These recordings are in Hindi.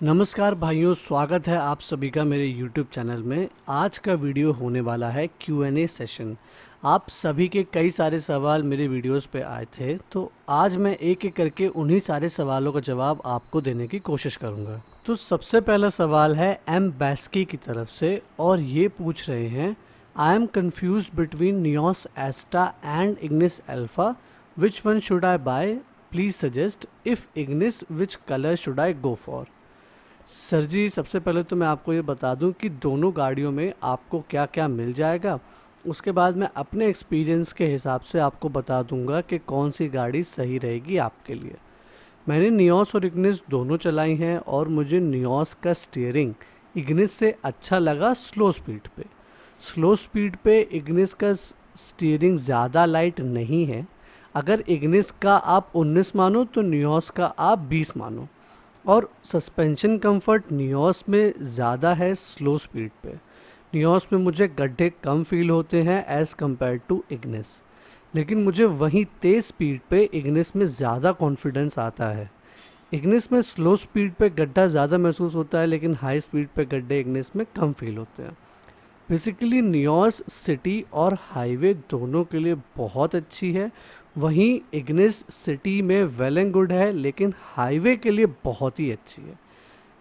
नमस्कार भाइयों, स्वागत है आप सभी का मेरे YouTube चैनल में। आज का वीडियो होने वाला है Q&A सेशन। आप सभी के कई सारे सवाल मेरे वीडियोस पे आए थे, तो आज मैं एक एक करके उन्हीं सारे सवालों का जवाब आपको देने की कोशिश करूँगा। तो सबसे पहला सवाल है एम बैस्की की तरफ से, और ये पूछ रहे हैं, I am confuse between Nios Asta and Ignis Alpha, which one should I buy, please suggest, if Ignis which colour should I go for. Sir ji, सबसे पहले तो मैं आपको ये बता दूं कि दोनों गाड़ियों में आपको क्या क्या मिल जाएगा। उसके बाद मैं अपने एक्सपीरियंस के हिसाब से आपको बता दूंगा कि कौन सी गाड़ी सही रहेगी आपके लिए। मैंने नियोस और इग्निस दोनों चलाई हैं, और मुझे नियोस का स्टीयरिंग इग्निस से अच्छा लगा स्लो स्पीड पे। स्लो स्पीड पे इग्निस का स्टीयरिंग ज़्यादा लाइट नहीं है। अगर इग्निस का आप 19 मानो तो नियोस का आप 20 मानो। और सस्पेंशन कंफर्ट नियोस में ज़्यादा है स्लो स्पीड पे। नियोस में मुझे गड्ढे कम फील होते हैं एज़ कम्पेयर टू इग्निस, लेकिन मुझे वहीं तेज़ स्पीड पे इग्निस में ज़्यादा कॉन्फिडेंस आता है। इग्निस में स्लो स्पीड पे गड्ढा ज़्यादा महसूस होता है, लेकिन हाई स्पीड पे गड्ढे इग्निस में कम फील होते हैं। बेसिकली नियोस सिटी और हाईवे दोनों के लिए बहुत अच्छी है। वहीं इग्निस सिटी में वेल एंड गुड है, लेकिन हाईवे के लिए बहुत ही अच्छी है।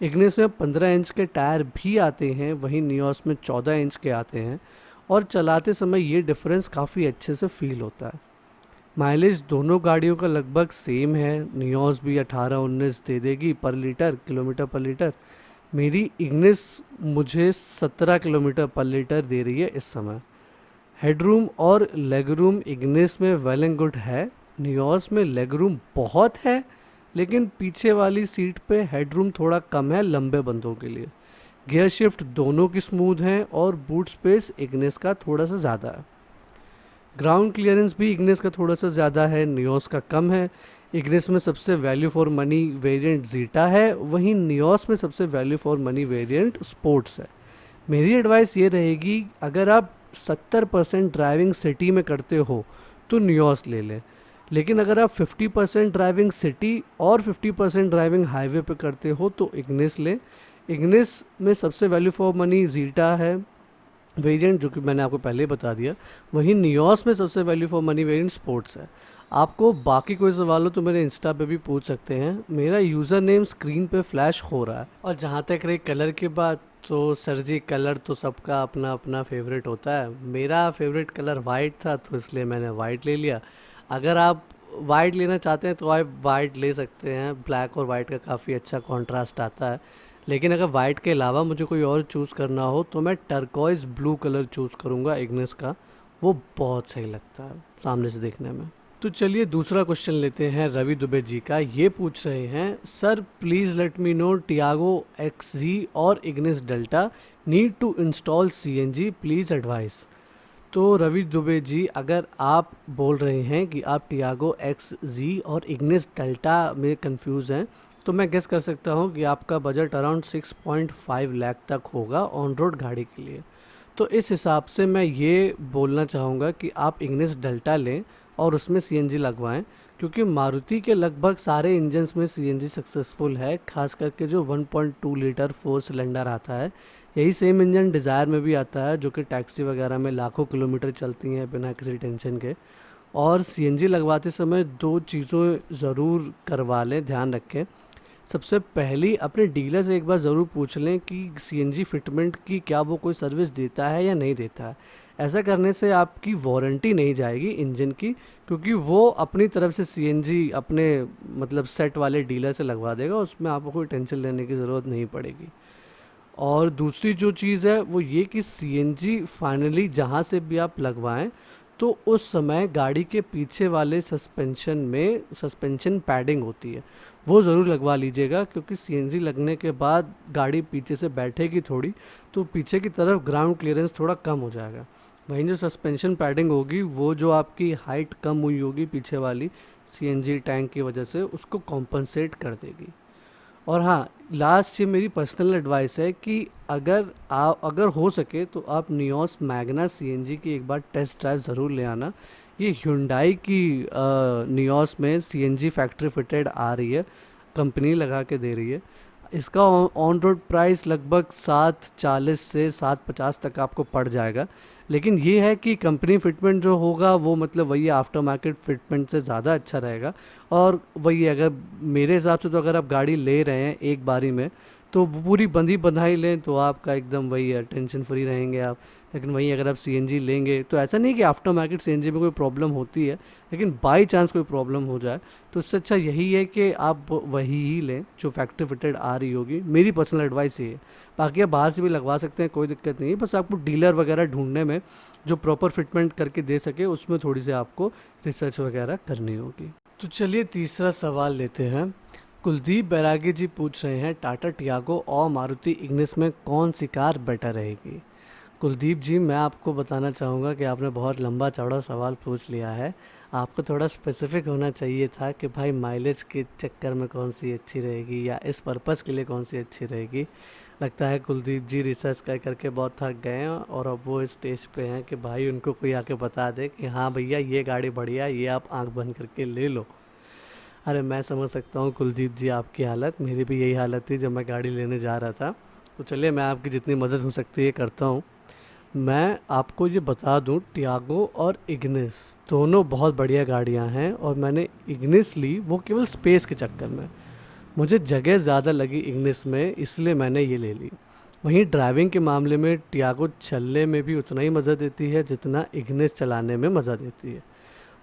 इग्निस में 15 इंच के टायर भी आते हैं, वहीं नियोस में 14 इंच के आते हैं, और चलाते समय ये डिफरेंस काफ़ी अच्छे से फील होता है। माइलेज दोनों गाड़ियों का लगभग सेम है। नियोस भी 18-19 दे देगी पर लीटर, किलोमीटर पर लीटर। मेरी इग्निस मुझे 17 किलोमीटर पर लीटर दे रही है इस समय। हेडरूम और लेगरूम इग्निस में वेल एंड गुड है। नियोस में लेगरूम बहुत है, लेकिन पीछे वाली सीट पे हेडरूम थोड़ा कम है लंबे बंदों के लिए। गियर शिफ्ट दोनों की स्मूथ हैं, और बूट स्पेस इग्निस का थोड़ा सा ज़्यादा है। ग्राउंड क्लियरेंस भी इग्निस का थोड़ा सा ज़्यादा है, नियोस का कम है। इग्निस में सबसे value for money variant zeta है, वहीं नियोस में सबसे value for money variant sports है। मेरी एडवाइस ये रहेगी, अगर आप 70% ड्राइविंग सिटी में करते हो तो नियोस ले लें, लेकिन अगर आप 50% ड्राइविंग सिटी और 50% ड्राइविंग हाईवे पे करते हो तो इग्निस लें। इग्निस में सबसे वैल्यू फॉर मनी जीटा है वेरिएंट, जो कि मैंने आपको पहले ही बता दिया। वहीं नियोस में सबसे value for money variant sports है। आपको बाकी कोई सवाल हो तो मेरे इंस्टा पे भी पूछ सकते हैं। मेरा यूज़र नेम स्क्रीन पे फ्लैश हो रहा है। और जहाँ तक रही कलर की बात, तो सर जी, कलर तो सबका अपना अपना फेवरेट होता है। मेरा फेवरेट कलर वाइट था, तो इसलिए मैंने वाइट ले लिया। अगर आप वाइट लेना चाहते हैं तो आप वाइट ले सकते हैं। ब्लैक और वाइट का काफ़ी अच्छा कॉन्ट्रास्ट आता है। लेकिन अगर वाइट के अलावा मुझे कोई और चूज़ करना हो तो मैं टर्कोइज ब्लू कलर चूज़ करूँगा इग्निस का। वो बहुत सही लगता है सामने से देखने में। तो चलिए दूसरा क्वेश्चन लेते हैं रवि दुबे जी का। ये पूछ रहे हैं, sir please let me know Tiago XZ और Ignis Delta need to install CNG, please advise. तो रवि दुबे जी, अगर आप बोल रहे हैं कि आप टियागो XZ और इग्निस डेल्टा में कंफ्यूज हैं, तो मैं गेस कर सकता हूँ कि आपका बजट अराउंड 6.5 लाख तक होगा ऑन रोड गाड़ी के लिए। तो इस हिसाब से मैं ये बोलना चाहूँगा कि आप इग्निस डेल्टा लें और उसमें CNG लगवाएं, क्योंकि मारुति के लगभग सारे इंजन्स में CNG सक्सेसफुल है, खास करके जो 1.2 लीटर 4 सिलेंडर आता है। यही सेम इंजन डिज़ायर में भी आता है, जो कि टैक्सी वगैरह में लाखों किलोमीटर चलती हैं बिना किसी टेंशन के। और CNG लगवाते समय दो चीज़ों ज़रूर करवा लें, ध्यान रखें। सबसे पहली, अपने डीलर से एक बार ज़रूर पूछ लें कि CNG फिटमेंट की क्या वो कोई सर्विस देता है या नहीं देता है। ऐसा करने से आपकी वारंटी नहीं जाएगी इंजन की, क्योंकि वो अपनी तरफ से CNG अपने मतलब सेट वाले डीलर से लगवा देगा, उसमें आपको कोई टेंशन लेने की ज़रूरत नहीं पड़ेगी। और दूसरी जो चीज़ है वो ये कि CNG फाइनली जहाँ से भी आप लगवाएं, तो उस समय गाड़ी के पीछे वाले सस्पेंशन में सस्पेंशन पैडिंग होती है, वो ज़रूर लगवा लीजिएगा, क्योंकि CNG लगने के बाद गाड़ी पीछे से बैठेगी थोड़ी, तो पीछे की तरफ ग्राउंड क्लियरेंस थोड़ा कम हो जाएगा। वहीं जो सस्पेंशन पैडिंग होगी, वो जो आपकी हाइट कम हुई होगी पीछे वाली CNG टैंक की वजह से, उसको कॉम्पनसेट कर देगी। और हाँ, लास्ट ये मेरी पर्सनल एडवाइस है कि अगर हो सके तो आप नियोस मैग्ना CNG की एक बार टेस्ट ड्राइव ज़रूर ले आना। ये Hyundai की नियोस में CNG फैक्ट्री फिटेड आ रही है, कंपनी लगा के दे रही है। इसका ऑन रोड प्राइस लगभग 740 से 750 तक आपको पड़ जाएगा। लेकिन ये है कि कंपनी फिटमेंट जो होगा वो मतलब वही आफ्टर मार्केट फिटमेंट से ज़्यादा अच्छा रहेगा। और वही अगर मेरे हिसाब से तो अगर आप गाड़ी ले रहे हैं एक बारी में तो वो पूरी बंधी बंधाई लें तो आपका एकदम वही है, टेंशन फ्री रहेंगे आप। लेकिन वहीं अगर आप सीएनजी लेंगे तो ऐसा नहीं कि आफ्टर मार्केट सीएनजी में कोई प्रॉब्लम होती है, लेकिन बाई चांस कोई प्रॉब्लम हो जाए तो उससे अच्छा यही है कि आप वही ही लें जो फैक्ट्री फिटेड आ रही होगी। मेरी पर्सनल एडवाइस ये है। बाकी आप बाहर से भी लगवा सकते हैं, कोई दिक्कत नहीं है, बस आपको डीलर वगैरह ढूंढने में जो प्रॉपर फिटमेंट करके दे सके उसमें थोड़ी सी आपको रिसर्च वगैरह करनी होगी। तो चलिए तीसरा सवाल लेते हैं। कुलदीप बैरागी जी पूछ रहे हैं टाटा टियागो और मारुति इग्निस में कौन सी कार बेटर रहेगी। कुलदीप जी, मैं आपको बताना चाहूँगा कि आपने बहुत लंबा चौड़ा सवाल पूछ लिया है। आपको थोड़ा स्पेसिफिक होना चाहिए था कि भाई माइलेज के चक्कर में कौन सी अच्छी रहेगी या इस पर्पज़ के लिए कौन सी अच्छी रहेगी। लगता है कुलदीप जी रिसर्च कर करके बहुत थक गए हैं और अब वो इस स्टेज पे हैं कि भाई उनको कोई आके बता दे कि हाँ भैया ये गाड़ी बढ़िया, ये आप आंख बंद करके ले लो। अरे मैं समझ सकता हूँ कुलदीप जी आपकी हालत, मेरी भी यही हालत थी जब मैं गाड़ी लेने जा रहा था। तो चलिए मैं आपकी जितनी मदद हो सकती है करता हूँ। मैं आपको ये बता दूँ, टियागो और इग्निस दोनों बहुत बढ़िया गाड़ियाँ हैं और मैंने इग्निस ली वो केवल स्पेस के चक्कर में। मुझे जगह ज़्यादा लगी इग्निस में, इसलिए मैंने ये ले ली। वहीं ड्राइविंग के मामले में टियागो चलने में भी उतना ही मज़ा देती है जितना इग्निस चलाने में मज़ा देती है।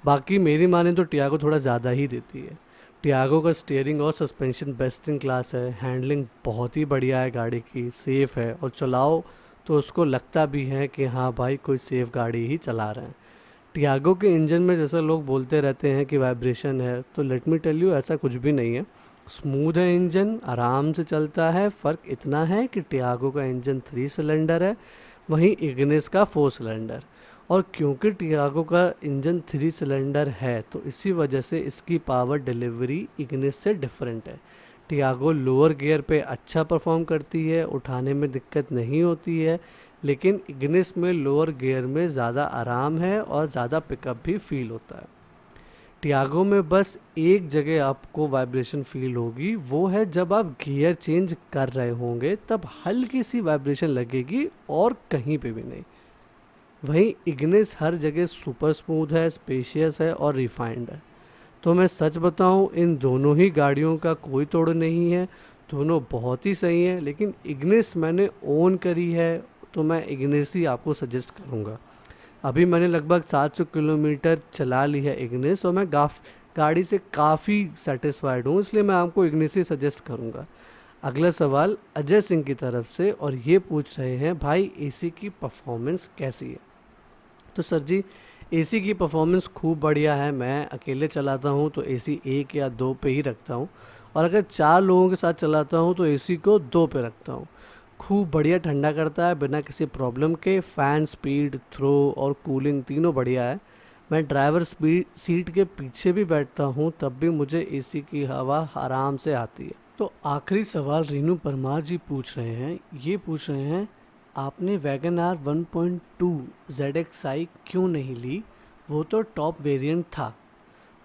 बाकी मेरी माने तो टियागो थोड़ा ज़्यादा ही देती है। टियागो का स्टीयरिंग और सस्पेंशन बेस्ट इन क्लास है, हैंडलिंग बहुत ही बढ़िया है गाड़ी की, सेफ़ है और चलाओ तो उसको लगता भी है कि हाँ भाई कोई सेफ़ गाड़ी ही चला रहे हैं। टियागो के इंजन में जैसा लोग बोलते रहते हैं कि वाइब्रेशन है, तो लेट मी टेल यू ऐसा कुछ भी नहीं है। स्मूथ है इंजन, आराम से चलता है। फ़र्क इतना है कि टियागो का इंजन 3 सिलेंडर है, वहीं इग्निस का 4 सिलेंडर। और क्योंकि टियागो का इंजन 3 सिलेंडर है तो इसी वजह से इसकी पावर डिलीवरी इग्निस से डिफरेंट है। टियागो लोअर गियर पे अच्छा परफॉर्म करती है, उठाने में दिक्कत नहीं होती है, लेकिन इग्निस में लोअर गियर में ज़्यादा आराम है और ज़्यादा पिकअप भी फील होता है। टियागो में बस एक जगह आपको वाइब्रेशन फील होगी, वो है जब आप गियर चेंज कर रहे होंगे तब हल्की सी वाइब्रेशन लगेगी और कहीं पे भी नहीं। वहीं इग्निस हर जगह सुपर स्मूथ है, स्पेशियस है और रिफाइंड है। तो मैं सच बताऊं, इन दोनों ही गाड़ियों का कोई तोड़ नहीं है, दोनों बहुत ही सही हैं। लेकिन इग्निस मैंने ओन करी है तो मैं इग्निस ही आपको सजेस्ट करूंगा। अभी मैंने लगभग 700 किलोमीटर चला ली है इग्निस और मैं गाड़ी से काफ़ी सेटिस्फाइड हूँ, इसलिए मैं आपको इग्निस ही सजेस्ट करूँगा। अगला सवाल अजय सिंह की तरफ से और ये पूछ रहे हैं भाई एसी की परफॉर्मेंस कैसी है। तो सर जी, एसी की परफॉर्मेंस खूब बढ़िया है। मैं अकेले चलाता हूँ तो एसी 1 या 2 पे ही रखता हूँ, और अगर 4 लोगों के साथ चलाता हूँ तो एसी को 2 पे रखता हूँ। खूब बढ़िया ठंडा करता है बिना किसी प्रॉब्लम के। फ़ैन स्पीड, थ्रो और कूलिंग तीनों बढ़िया है। मैं ड्राइवर स्पीड सीट के पीछे भी बैठता हूँ तब भी मुझे एसी की हवा आराम से आती है। तो आखिरी सवाल रीनू परमार जी पूछ रहे हैं, ये पूछ रहे हैं आपने वैगन आर 1.2 ZXi क्यों नहीं ली, वो तो टॉप वेरिएंट था।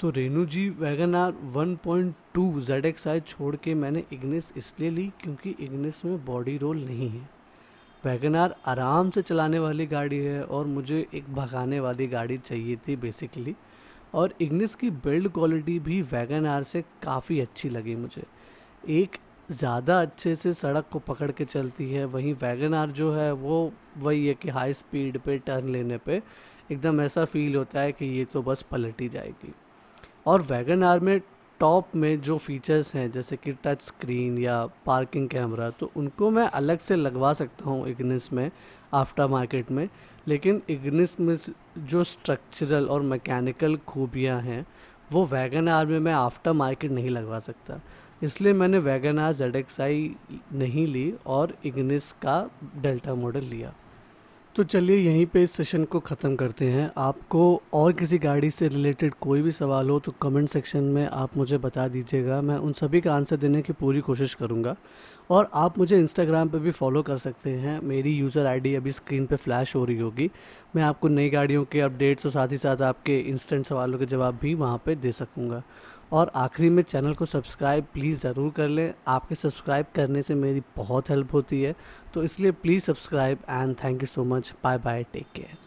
तो रेनू जी, वैगन आर 1.2 ZXi छोड़ के मैंने इग्निस इसलिए ली क्योंकि इग्निस में बॉडी रोल नहीं है। वैगन आर आराम से चलाने वाली गाड़ी है और मुझे एक भगाने वाली गाड़ी चाहिए थी बेसिकली। और इग्निस की बिल्ड क्वालिटी भी वैगन आर से काफ़ी अच्छी लगी मुझे। एक ज़्यादा अच्छे से सड़क को पकड़ के चलती है, वहीं वैगन आर जो है वो वही है कि हाई स्पीड पे टर्न लेने पे एकदम ऐसा फील होता है कि ये तो बस पलट ही जाएगी। और वैगन आर में टॉप में जो फीचर्स हैं जैसे कि टच स्क्रीन या पार्किंग कैमरा, तो उनको मैं अलग से लगवा सकता हूँ इग्निस में आफ्टर मार्केट में। लेकिन इग्निस में जो स्ट्रक्चरल और मैकेनिकल खूबियाँ हैं वो वैगन आर में मैं आफ्टर मार्केट नहीं लगवा सकता, इसलिए मैंने वैगन आर ZXi नहीं ली और इग्निस का डेल्टा मॉडल लिया। तो चलिए यहीं पे इस सेशन को ख़त्म करते हैं। आपको और किसी गाड़ी से रिलेटेड कोई भी सवाल हो तो कमेंट सेक्शन में आप मुझे बता दीजिएगा, मैं उन सभी का आंसर देने की पूरी कोशिश करूँगा। और आप मुझे इंस्टाग्राम पे भी फॉलो कर सकते हैं, मेरी यूज़र आईडी अभी स्क्रीन पे फ्लैश हो रही होगी। मैं आपको नई गाड़ियों के अपडेट्स और साथ ही साथ आपके इंस्टेंट सवालों के जवाब भी वहाँ पे दे सकूँगा। और आखिरी में चैनल को सब्सक्राइब प्लीज़ ज़रूर कर लें। आपके सब्सक्राइब करने से मेरी बहुत हेल्प होती है, तो इसलिए please subscribe and thank you so much. Bye bye, take care.